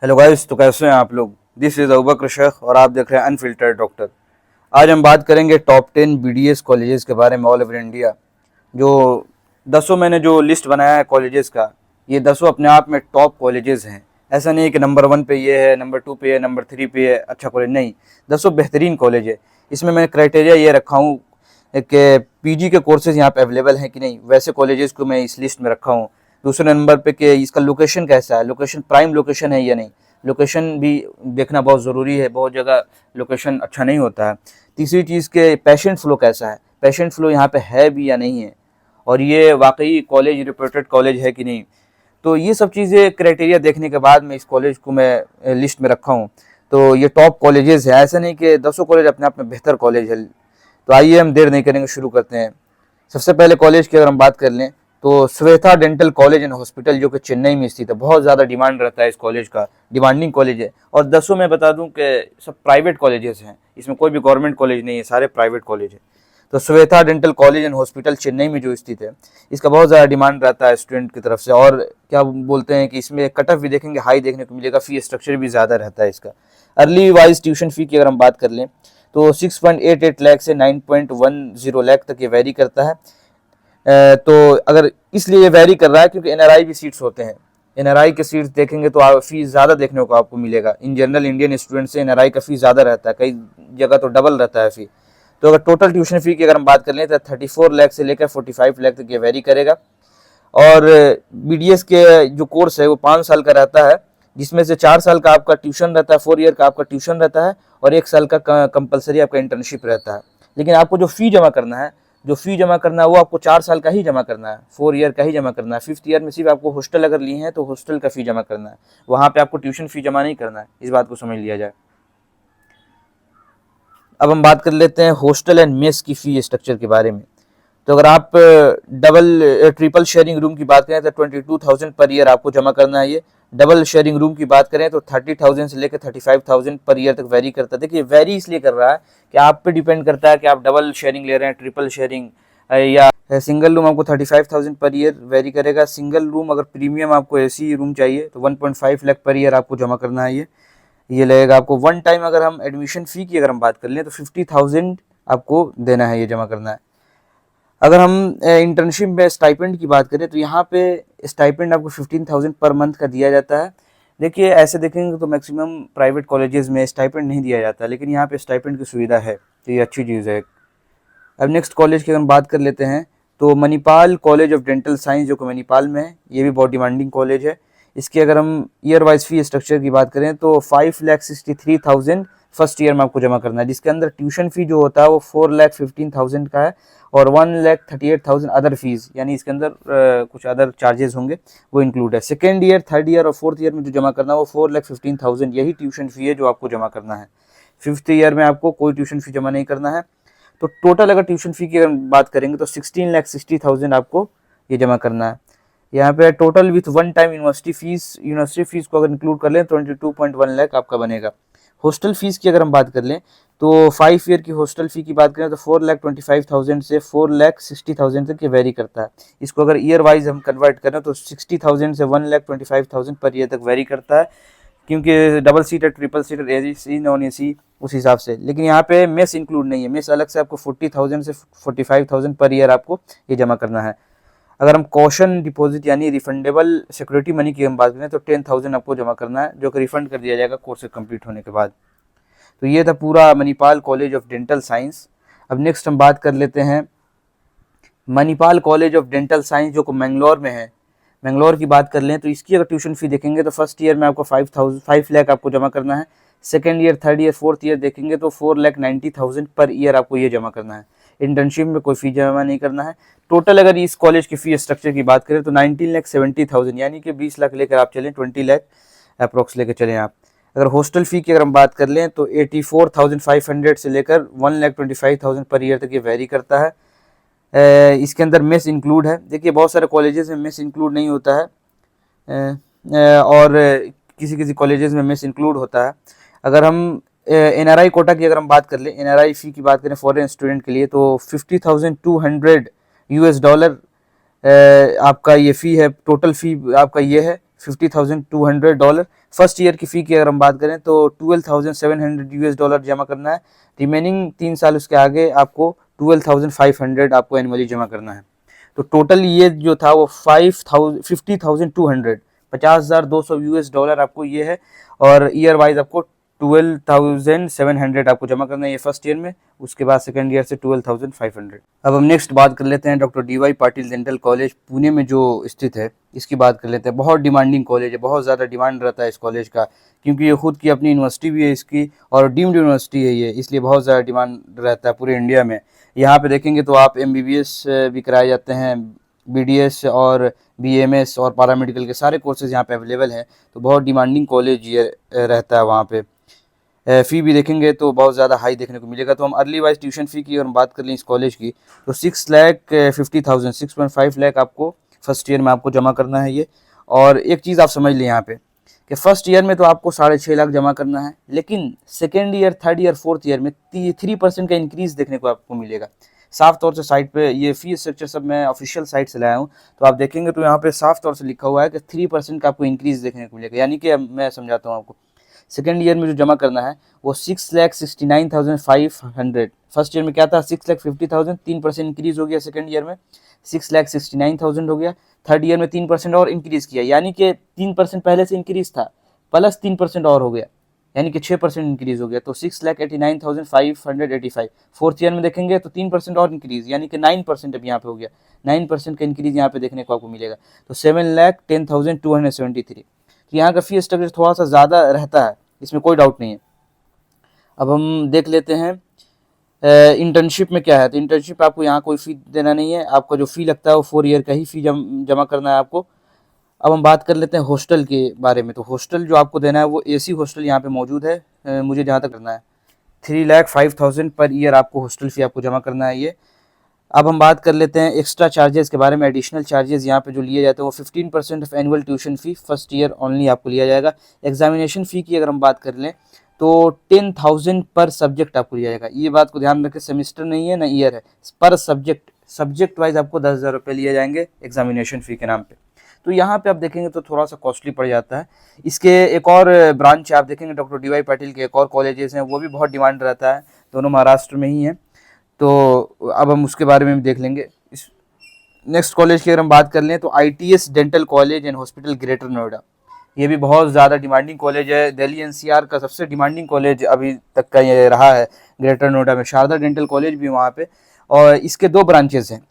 Hello guys, तो कैसे हैं आप लोग। दिस इज़ अबूबकर शेख और आप देख रहे हैं अनफिल्टर्ड डॉक्टर। आज हम बात करेंगे टॉप 10 बीडीएस कॉलेजेस के बारे में ऑल ओवर इंडिया। जो दसों मैंने जो लिस्ट बनाया है कॉलेजेस का, ये दसों अपने आप में टॉप कॉलेजेस हैं। ऐसा नहीं है कि नंबर 1 पे ये है, नंबर 2 पे है, नंबर 3 पे है अच्छा कॉलेज, नहीं, दसों बेहतरीन कॉलेज है। इसमें मैंने क्राइटेरिया ये रखा हूँ कि पीजी के कोर्सेज यहाँ पे अवेलेबल हैं कि नहीं, वैसे कॉलेजेस को मैं इस लिस्ट में रखा हूँ। दूसरे नंबर पे कि इसका लोकेशन कैसा है, लोकेशन प्राइम लोकेशन है या नहीं, लोकेशन भी देखना बहुत ज़रूरी है, बहुत जगह लोकेशन अच्छा नहीं होता है। तीसरी चीज़ के पेशेंट फ्लो कैसा है, पेशेंट फ्लो यहाँ पे है भी या नहीं है, और ये वाकई कॉलेज रिप्यूटेड कॉलेज है कि नहीं। तो ये सब चीज़ें क्राइटेरिया देखने के बाद मैं इस कॉलेज को मैं लिस्ट में रखा हूँ। तो ये टॉप कॉलेजेस है, ऐसा नहीं कि दसों कॉलेज अपने आप में बेहतर कॉलेज है। तो आइए हम देर नहीं करेंगे, शुरू करते हैं। सबसे पहले कॉलेज की अगर हम बात कर लें तो Shweta dental college and hospital, जो कि चेन्नई में स्थित है। बहुत ज़्यादा डिमांड रहता है इस कॉलेज का, डिमांडिंग कॉलेज है। और दसों में बता दूं कि सब प्राइवेट कॉलेजेस हैं, इसमें कोई भी गवर्नमेंट कॉलेज नहीं है, सारे प्राइवेट कॉलेज है। तो Shweta dental college and hospital Chennai में जो स्थित है, इसका बहुत ज़्यादा डिमांड रहता है स्टूडेंट की तरफ से। और क्या बोलते हैं कि इसमें कट ऑफ भी देखेंगे हाई देखने को मिलेगा, फी स्ट्रक्चर भी ज़्यादा रहता है इसका। अर्ली वाइज ट्यूशन फी की अगर हम बात कर लें तो 6.88 लाख से 9.10 लाख तक ये वेरी करता है। तो अगर इसलिए ये वेरी कर रहा है क्योंकि एनआरआई भी सीट्स होते हैं। एनआरआई के सीट्स देखेंगे तो फीस ज़्यादा देखने को आपको मिलेगा। इन जनरल इंडियन स्टूडेंट से एनआरआई का फीस ज़्यादा रहता है, कई जगह तो डबल रहता है फी। तो अगर टोटल ट्यूशन फी की अगर हम बात कर लें तो 34 लाख से लेकर 45 लाख तक ये वेरी करेगा। और बीडीएस के जो कोर्स है वो 5 साल का रहता है, जिसमें से 4 साल का आपका ट्यूशन रहता है, 4 ईयर का आपका ट्यूशन रहता है, और 1 साल का कंपलसरी आपका इंटर्नशिप रहता है। लेकिन आपको जो फ़ी जमा करना है, वो आपको 4 साल का ही जमा करना है, 4 ईयर का ही जमा करना है। 5th ईयर में सिर्फ आपको हॉस्टल अगर लिए हैं तो हॉस्टल का फ़ी जमा करना है, वहाँ पे आपको ट्यूशन फ़ी जमा नहीं करना है। इस बात को समझ लिया जाए। अब हम बात कर लेते हैं हॉस्टल एंड मेस की फ़ी स्ट्रक्चर के बारे में। तो अगर आप ट्रिपल शेयरिंग रूम की बात करें तो 22,000 पर ईयर आपको जमा करना है। ये डबल शेयरिंग रूम की बात करें तो 30,000 से लेकर 35,000 पर ईयर तक वेरी करता है। देखिए, वेरी इसलिए कर रहा है कि आप पे डिपेंड करता है कि आप डबल शेयरिंग ले रहे हैं, ट्रिपल शेयरिंग, या सिंगल रूम। आपको 35,000 पर ईयर वेरी करेगा। सिंगल रूम अगर प्रीमियम आपको एसी रूम चाहिए तो 1.5 लाख पर ईयर आपको जमा करना है। ये लगेगा आपको वन टाइम। अगर हम एडमिशन फ़ी की अगर हम बात कर लें तो 50,000 आपको देना है, ये जमा करना है। अगर हम इंटर्नशिप में स्टाइपेंड की बात करें तो यहाँ पे स्टाइपेंड आपको 15,000 पर मंथ का दिया जाता है। देखिए, ऐसे देखेंगे तो मैक्सिमम प्राइवेट कॉलेजेस में स्टाइपेंड नहीं दिया जाता, लेकिन यहाँ पे स्टाइपेंड की सुविधा है, तो ये अच्छी चीज़ है। अब नेक्स्ट कॉलेज की हम बात कर लेते हैं तो Manipal college of dental science, जो कि मणिपाल में है, ये भी बहुत डिमांडिंग कॉलेज है। इसकी अगर हम ईयर वाइज फी स्ट्रक्चर की बात करें तो 5,63,000 फर्स्ट ईयर में आपको जमा करना है, जिसके अंदर ट्यूशन फी जो होता है वो 4,15,000 का है, और 1,38,000 अदर फीस, यानी इसके अंदर कुछ अदर चार्जेस होंगे वो इंक्लूड है। सेकेंड ईयर, थर्ड ईयर और फोर्थ ईयर में जो जमा करना है वो 4,15,000 यही ट्यूशन फी है जो आपको जमा करना है। 5th ईयर में आपको कोई ट्यूशन फी जमा नहीं करना है। तो टोटल अगर ट्यूशन फी की अगर बात करेंगे तो 16,60,000 आपको ये जमा करना है। यहाँ पे total with one time university fees को अगर इंक्लूड कर लें 22.1 लाख आपका बनेगा। हॉस्टल फीस की अगर हम बात कर लें तो 5 ईयर की हॉस्टल फी की बात करें तो 4,25,000 से 4,60,000 तक ये वेरी करता है। इसको अगर ईयर वाइज हम कन्वर्ट करें तो 60,000 से 1,25,000 पर ईयर तक वेरी करता है, क्योंकि double seater, triple seater, AC, non AC, उस हिसाब से। लेकिन यहाँ पे मेस इंक्लूड नहीं है, मेस अलग से आपको 40,000 से 45,000 पर ईयर आपको ये जमा करना है। अगर हम कॉशन डिपॉजिट यानी रिफंडेबल सिक्योरिटी मनी की हम बात करें तो 10,000 आपको जमा करना है, जो कि रिफंड कर दिया जाएगा कोर्स कंप्लीट होने के बाद। तो ये था पूरा Manipal college of dental science. अब नेक्स्ट हम बात कर लेते हैं Manipal college of dental science, जो कि मैंगलोर में है। मैंगलोर की बात कर लें तो इसकी अगर ट्यूशन फी देखेंगे तो फर्स्ट ईयर में आपको 5 लाख आपको जमा करना है। Second year, third year, fourth year देखेंगे तो 4,90,000 पर ईयर आपको ये जमा करना है। इंटर्नशिप में कोई फी जमा नहीं करना है। टोटल अगर इस कॉलेज की फी स्ट्रक्चर की बात करें तो 19,70,000, यानी कि 20 लाख लेकर आप चलें, 20 लाख अप्रोक्स लेकर चलें आप। अगर हॉस्टल फी की अगर हम बात कर लें तो 84,500 से लेकर 1,25,000 पर ईयर तक ये वेरी करता है। इसके अंदर मेस इंक्लूड है। देखिए, बहुत सारे कॉलेजेस में मेस इंक्लूड नहीं होता है, और किसी किसी कॉलेजेस में मेस इंक्लूड होता है। अगर हम एनआरआई कोटा की अगर हम बात कर लें, एनआरआई फ़ी की बात करें फॉरेन स्टूडेंट के लिए तो $50,200 आपका ये फ़ी है। टोटल फ़ी आपका ये है $50,200। फर्स्ट ईयर की फ़ी की अगर हम बात करें तो $12,700 जमा करना है। रिमेनिंग 3 साल उसके आगे आपको 12,500 आपको एनुअली जमा करना है। तो टोटल ये जो था वो 50,200 $50,200 आपको ये है, और ईयर वाइज आपको 12,700 आपको जमा करना है ये फर्स्ट ईयर में। उसके बाद सेकंड ईयर से 12,500। अब हम नेक्स्ट बात कर लेते हैं doctor DY Patil dental college Pune में जो स्थित है, इसकी बात कर लेते हैं। बहुत डिमांडिंग कॉलेज है, बहुत ज़्यादा डिमांड रहता है इस कॉलेज का, क्योंकि ये खुद की अपनी यूनिवर्सिटी भी है इसकी, और डीम्ड यूनिवर्सिटी है ये, इसलिए बहुत ज़्यादा डिमांड रहता है पूरे इंडिया में। यहाँ पे देखेंगे तो आप MBBS भी कराए जाते हैं, BDS और BMS और पैरामेडिकल के सारे कोर्सेज यहाँ पे अवेलेबल हैं। तो बहुत डिमांडिंग कॉलेज ये रहता है वहाँ पे। फ़ी भी देखेंगे तो बहुत ज़्यादा हाई देखने को मिलेगा। तो हम अर्ली वाइज ट्यूशन फ़ी की और हम बात कर लें इस कॉलेज की, तो 6,50,000 6.5 लाख आपको फर्स्ट ईयर में आपको जमा करना है ये। और एक चीज़ आप समझ लें यहाँ पे कि फर्स्ट ईयर में तो आपको 6.5 लाख जमा करना है, लेकिन second year, third year, fourth year में 3% का इंक्रीज़ देखने को आपको मिलेगा। साफ तौर से साइट पे ये फ़ी स्ट्रक्चर सब मैं ऑफिशियल साइट से लाया हूँ, तो आप देखेंगे तो यहाँ पे साफ तौर से लिखा हुआ है कि 3% का आपको इंक्रीज़ देखने को मिलेगा। यानी कि मैं समझाता हूँ आपको, सेकेंड ईयर में जो जमा करना है वो 6,69,500। फर्स्ट ईयर में क्या था 6,50,000, 3% इंक्रीज़ हो गया सेकेंड ईयर में, 6,69,000 हो गया। थर्ड ईयर में 3% और इंक्रीज़ किया, यानी कि 3% पहले से इंक्रीज़ था, प्लस 3% और हो गया, यानी कि 6% इंक्रीज़ हो गया। तो 6,89,585। फोर्थ ईयर में देखेंगे तो 3% और इंक्रीज़, यानी कि 9% अब यहाँ पे हो गया, 9% का इंक्रीज़ यहाँ पे देखने को आपको मिलेगा। तो 7,10,273। तो यहाँ का फी स्ट्रक्चर थोड़ा सा ज़्यादा रहता है, इसमें कोई डाउट नहीं है। अब हम देख लेते हैं इंटर्नशिप में क्या है। तो इंटर्नशिप आपको यहाँ कोई फ़ी देना नहीं है, आपका जो फ़ी लगता है वो 4 ईयर का ही फ़ी जमा करना है आपको। अब हम बात कर लेते हैं हॉस्टल के बारे में। तो हॉस्टल जो आपको देना है वो AC हॉस्टल यहाँ पे मौजूद है, मुझे जहाँ तक करना है 3,05,000 पर ईयर आपको हॉस्टल फ़ी आपको जमा करना है ये। अब हम बात कर लेते हैं एक्स्ट्रा चार्जेस के बारे में। एडिशनल चार्जेस यहाँ पे जो लिए जाते हैं वो 15% of annual tuition fee first year only आपको लिया जाएगा। एग्जामिनेशन फ़ी की अगर हम बात कर लें तो 10,000 पर सब्जेक्ट आपको लिया जाएगा। ये बात को ध्यान रखें, सेमिस्टर नहीं है ना ईयर है, पर सब्जेक्ट वाइज आपको 10,000 रुपये लिए जाएंगे एग्जामिनेशन फ़ी के नाम पे। तो यहाँ पे आप देखेंगे तो थोड़ा सा कॉस्टली पड़ जाता है। इसके एक और ब्रांच आप देखेंगे डॉक्टर DY पाटिल के एक और कॉलेजेस हैं, वो भी बहुत डिमांड रहता है, दोनों महाराष्ट्र में ही हैं। तो अब हम उसके बारे में भी देख लेंगे। इस नेक्स्ट कॉलेज की अगर हम बात कर लें तो ITS dental college and hospital greater Noida. ये भी बहुत ज़्यादा डिमांडिंग कॉलेज है, दिल्ली NCR का सबसे डिमांडिंग कॉलेज अभी तक का ये रहा है ग्रेटर नोएडा में। शारदा डेंटल कॉलेज भी वहाँ पे, और इसके 2 ब्रांचेस हैं।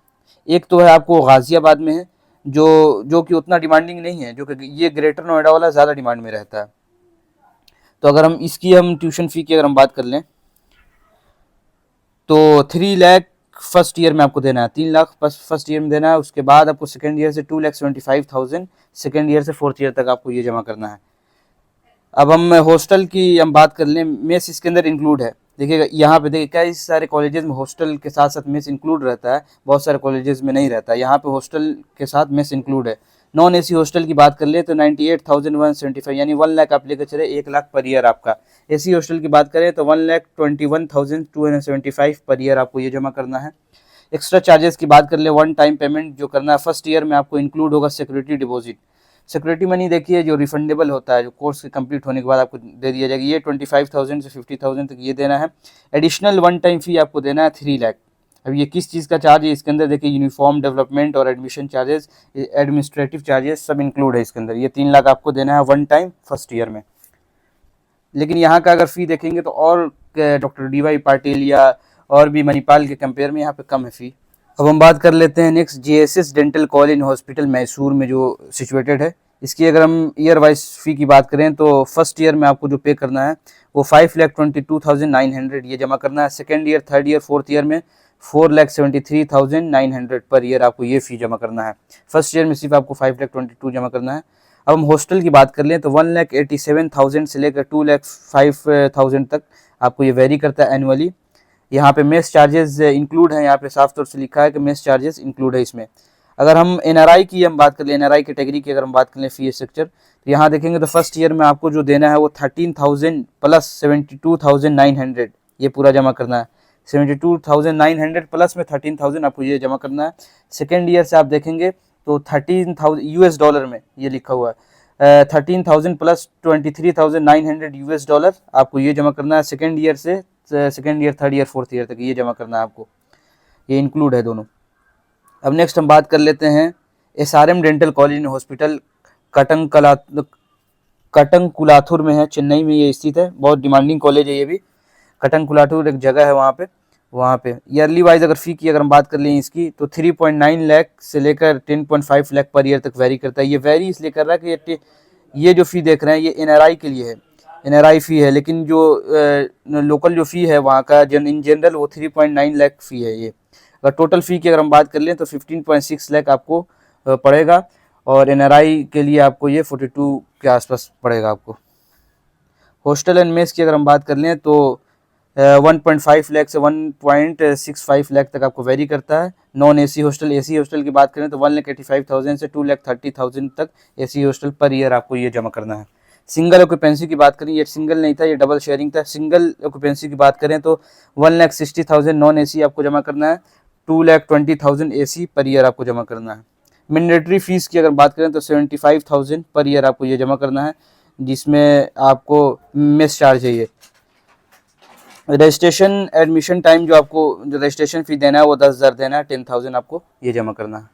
एक तो है आपको गाज़ियाबाद में है, जो कि उतना डिमांडिंग नहीं है, जो कि ये ग्रेटर नोएडा वाला ज़्यादा डिमांड में रहता है। तो अगर हम इसकी ट्यूशन फ़ी की अगर हम बात कर लें तो 3 लाख फर्स्ट ईयर में आपको देना है, 3 लाख फर्स्ट ईयर में देना है। उसके बाद आपको सेकेंड ईयर से 2,75,000, सेकेंड ईयर से फोर्थ ईयर तक आपको ये जमा करना है। अब हम हॉस्टल की हम बात कर लें, मेस इसके अंदर इंक्लूड है। देखिएगा यहाँ पे देखिए कई सारे कॉलेजेस में हॉस्टल के साथ साथ मेस इंक्लूड रहता है, बहुत सारे कॉलेजेस में नहीं रहता है। यहाँ पे हॉस्टल के साथ मेस इंक्लूड है। नॉन AC हॉस्टल की बात कर ले तो 98,175, यानी 1 लाख आप लेकर चले, 1 लाख पर ईयर आपका। AC हॉस्टल की बात करें तो 1,21,275 पर ईयर आपको ये जमा करना है। एक्स्ट्रा चार्जेस की बात कर ले, वन टाइम पेमेंट जो करना है फर्स्ट ईयर में आपको इंक्लूड होगा सिक्योरिटी डिपॉजिट। सिक्योरिटी मनी देखिए जो रिफंडेबल होता है, जो कोर्स के कंप्लीट होने के बाद आपको दे दिया जाएगा, ये 25,000 से 50,000 तक ये देना है। एडिशनल वन टाइम फ़ी आपको देना है 3 लाख। अब ये किस चीज़ का चार्ज है, इसके अंदर देखिए यूनिफॉर्म डेवलपमेंट और एडमिशन चार्जेस, एडमिनिस्ट्रेटिव चार्जेस सब इंक्लूड है इसके अंदर। ये 3 लाख आपको देना है वन टाइम फर्स्ट ईयर में। लेकिन यहाँ का अगर फ़ी देखेंगे तो और डॉक्टर DY पाटिल या और भी मणिपाल के कंपेयर में यहाँ पे कम है फ़ी। अब हम बात कर लेते हैं next JSS dental college and hospital Mysore में जो सिचुएटेड है। इसकी अगर हम ईयर वाइज फ़ी की बात करें तो फर्स्ट ईयर में आपको जो पे करना है वो 5,22,900 ये जमा करना है। Second year, third year, fourth year में 4,73,900 पर ईयर आपको ये फ़ी जमा करना है। फर्स्ट ईयर में सिर्फ आपको 5,22,000 जमा करना है। अब हम हॉस्टल की बात कर लें तो 1,87,000 से लेकर 2,05,000 तक आपको ये वेरी करता है एनुअली। यहाँ पे मेस चार्जेस इंक्लूड है, यहाँ पे साफ तौर से लिखा है कि मेस चार्जेस इंक्लूड है इसमें। अगर हम NRI की हम बात कर लें, NRI कैटेगरी की अगर हम बात कर लें फ़ी स्ट्रक्चर, तो यहाँ देखेंगे तो फर्स्ट ईयर में आपको जो देना है वो 13,000 प्लस 72,900 ये पूरा जमा करना है। 72,900 प्लस में 13,000 आपको ये जमा करना है। सेकेंड ईयर से आप देखेंगे तो $13,000 US में ये लिखा हुआ है, 13,000 प्लस $23,900 आपको ये जमा करना है सेकेंड ईयर से second year, third year, fourth year तक ये जमा करना है आपको, ये इंक्लूड है दोनों। अब नेक्स्ट हम बात कर लेते हैं SRM dental college and hospital Kattankulathur में है, चेन्नई में ये स्थित है, बहुत डिमांडिंग कॉलेज है ये भी। कटंकुलाथुर एक जगह है वहाँ पे ईयरली वाइज अगर फ़ी की अगर हम बात कर लें इसकी तो 3.9 लाख से लेकर 10.5 लाख पर ईयर तक वेरी करता है। ये वेरी इसलिए कर रहा है कि ये जो फ़ी देख रहे हैं ये NRI के लिए है, NRI फ़ी है, लेकिन जो लोकल जो फ़ी है वहाँ का इन जनरल वो 3.9 लाख फ़ी है। ये अगर टोटल फ़ी की अगर हम बात कर लें तो 15.6 लाख आपको पड़ेगा, और NRI के लिए आपको ये 42 के आसपास पड़ेगा आपको। हॉस्टल एंड मेस की अगर हम बात कर लें तो 1.5 लाख से 1.65 लाख तक आपको वेरी करता है। Non AC hostel, AC hostel की बात करें तो 1,85,000 से 2,30,000 तक AC हॉस्टल पर ईयर आपको ये जमा करना है। सिंगल ऑक्यूपेंसी की बात करें, ये सिंगल नहीं था, ये डबल शेयरिंग था। सिंगल ऑक्यूपेंसी की बात करें तो 1,60,000 नॉन AC आपको जमा करना है, 2,20,000 AC पर ईयर आपको जमा करना है। मैंडेटरी फीस की अगर बात करें तो 75,000 पर ईयर आपको ये जमा करना है, जिसमें आपको मेस चार्ज है। ये रजिस्ट्रेशन एडमिशन टाइम जो आपको जो रजिस्ट्रेशन फ़ी देना है वो 10,000 देना है, 10,000 आपको ये जमा करना है।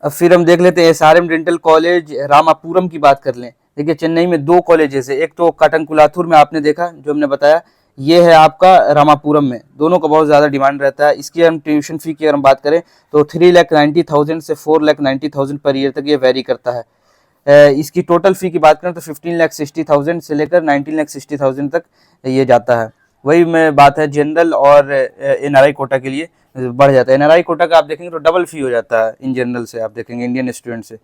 अब फिर हम देख लेते हैं SRM डेंटल कॉलेज रामापुरम की बात कर लें। देखिए चेन्नई में दो कॉलेजेस है, एक तो कटंकुलाथुर में आपने देखा जो हमने बताया, ये है आपका रामापुरम में। दोनों का बहुत ज़्यादा डिमांड रहता है। इसकी हम ट्यूशन फ़ी की अगर हम बात करें तो 3,90,000 से 4,90,000 पर ईयर तक ये वेरी करता है। इसकी टोटल फ़ी की बात करें तो 15,60,000 से लेकर 19,60,000 तक ये जाता है। वही में बात है जनरल और NRI कोटा के लिए बढ़ जाता है। NRI कोटा का आप देखेंगे तो डबल फ़ी हो जाता है इन जनरल से, आप देखेंगे इंडियन स्टूडेंट से।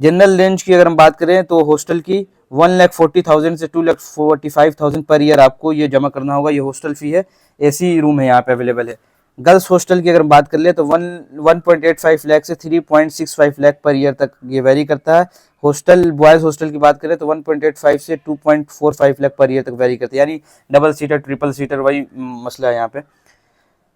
जनरल रेंज की अगर हम बात करें तो हॉस्टल की 1,40,000 से 2,45,000 पर ईयर आपको ये जमा करना होगा, ये हॉस्टल फ़ी है। AC रूम है यहाँ पे अवेलेबल है। गर्ल्स हॉस्टल की अगर हम बात कर ले तो 1.85 लाख से 3.65 लाख पर ईयर तक ये वेरी करता है। हॉस्टल बॉयज़ हॉस्टल की बात करें तो 1.85 से 2.45 लाख पर ईयर तक वेरी करते हैं, यानी डबल सीटर ट्रिपल सीटर वही मसला है यहाँ पे।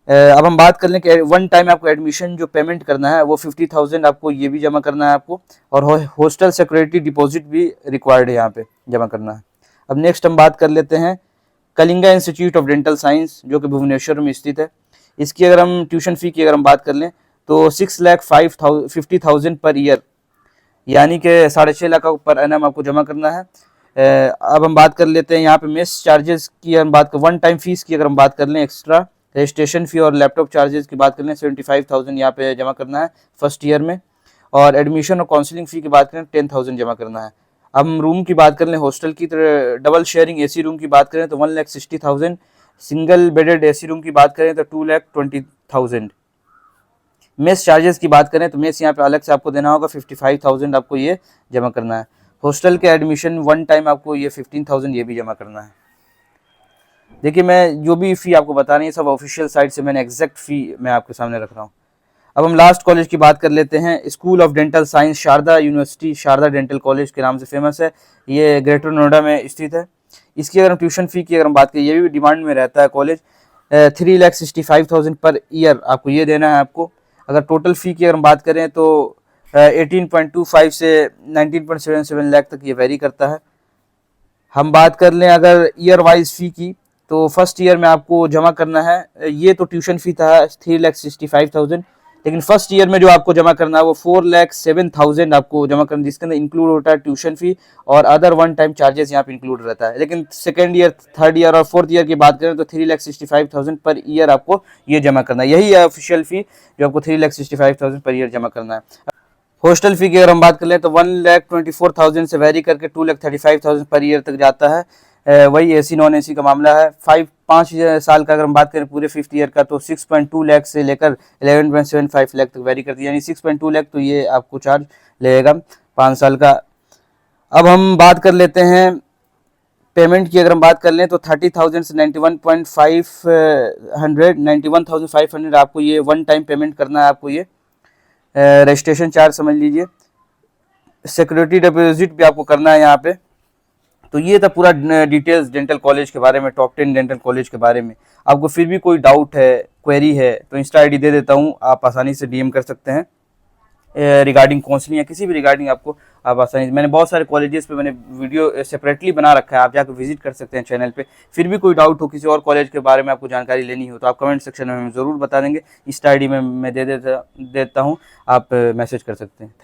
अब हम बात कर लें कि वन टाइम आपको एडमिशन जो पेमेंट करना है वो 50,000 आपको ये भी जमा करना है आपको, और हॉस्टल सिक्योरिटी डिपॉजिट भी रिक्वायर्ड है यहाँ पे जमा करना है। अब नेक्स्ट हम बात कर लेते हैं Kalinga institute of dental science जो कि भुवनेश्वर में स्थित है। इसकी अगर हम ट्यूशन फ़ी की अगर हम बात कर लें तो 6,50,000 पर ईयर, यानी कि 6.5 लाख पर एनम आपको जमा करना है। अब हम बात कर लेते हैं यहाँ पे मेस चार्जेस की हम बात कर, वन टाइम फीस की अगर हम बात कर लें, एक्स्ट्रा रजिस्ट्रेशन फ़ी और लैपटॉप चार्जेस की बात कर लें 75,000 यहाँ पे जमा करना है फर्स्ट ईयर में, और एडमिशन और काउंसलिंग फ़ी की बात करें 10,000 जमा करना है। अब हम रूम की बात कर लें हॉस्टल की, तो डबल शेयरिंग AC रूम की बात करें तो 1,60,000, सिंगल बेडेड AC रूम की बात करें तो 2,20,000। मेस चार्जेस की बात करें तो मेस यहाँ पे अलग से आपको देना होगा, 55,000 आपको ये जमा करना है। हॉस्टल के एडमिशन वन टाइम आपको ये 15,000 ये भी जमा करना है। देखिए मैं जो भी फ़ी आपको बता रही है सब ऑफिशियल साइट से मैंने एग्जैक्ट फ़ी मैं आपके सामने रख रहा हूँ। अब हम लास्ट कॉलेज की बात कर लेते हैं, school of dental science Sharda university, Sharda dental college के नाम से फेमस है। ये ग्रेटर नोएडा में स्थित है। इसकी अगर हम ट्यूशन फ़ी की अगर हम बात करें, ये भी डिमांड में रहता है कॉलेज, 3,65,000 पर ईयर आपको ये देना है आपको। अगर टोटल फ़ी की अगर हम बात करें तो 18.25 से 19.77 लाख तक ये वेरी करता है। हम बात कर लें अगर ईयर वाइज फ़ी की, तो फर्स्ट ईयर में आपको जमा करना है, ये तो ट्यूशन फ़ी था 3,65,000, लेकिन फर्स्ट ईयर में जो आपको जमा करना है वो 4,07,000 आपको जमा करना, जिसके अंदर इंक्लूड होता है ट्यूशन फ़ी और अदर वन टाइम चार्जेस यहाँ पे इंक्लूड रहता है। लेकिन सेकेंड ईयर, थर्ड ईयर और फोर्थ ईयर की बात करें तो 3,65,000 पर ईयर आपको ये जमा करना है। यही है ऑफिशियल फ़ी जो आपको 3,65,000 पर ईयर जमा करना है। हॉस्टल फ़ी की अगर हम बात कर लें तो 1,24,000 से वेरी करके 2,35,000 पर ईयर तक जाता है। वही AC नॉन AC का मामला है। 5 साल का अगर हम बात करें पूरे फिफ्थ ईयर का तो 6.2 लाख से लेकर 11.75 लाख तक वेरी करती है, यानी 6.2 लाख तो ये आपको चार्ज लगेगा 5 साल का। अब हम बात कर लेते हैं पेमेंट की अगर हम बात कर लें तो 30,000 से 91,500 आपको ये वन टाइम पेमेंट करना है आपको ये रजिस्ट्रेशन चार्ज समझ लीजिए। सिक्योरिटी डिपॉजिट भी आपको करना है यहाँ पे। तो ये था पूरा डिटेल्स डेंटल कॉलेज के बारे में, टॉप 10 डेंटल कॉलेज के बारे में। आपको फिर भी कोई डाउट है, क्वेरी है तो इंस्टा ID दे देता हूँ, आप आसानी से DM कर सकते हैं। रिगार्डिंग काउंसलिंग या किसी भी रिगार्डिंग आपको आप आसानी, मैंने बहुत सारे कॉलेजेस पे मैंने वीडियो सेपरेटली बना रखा है, आप जाकर विजिट कर सकते हैं चैनल पे। फिर भी कोई डाउट हो, किसी और कॉलेज के बारे में आपको जानकारी लेनी हो, तो आप कमेंट सेक्शन में हमें ज़रूर बता देंगे। इंस्टा ID में मैं दे देता हूँ, आप मैसेज कर सकते हैं।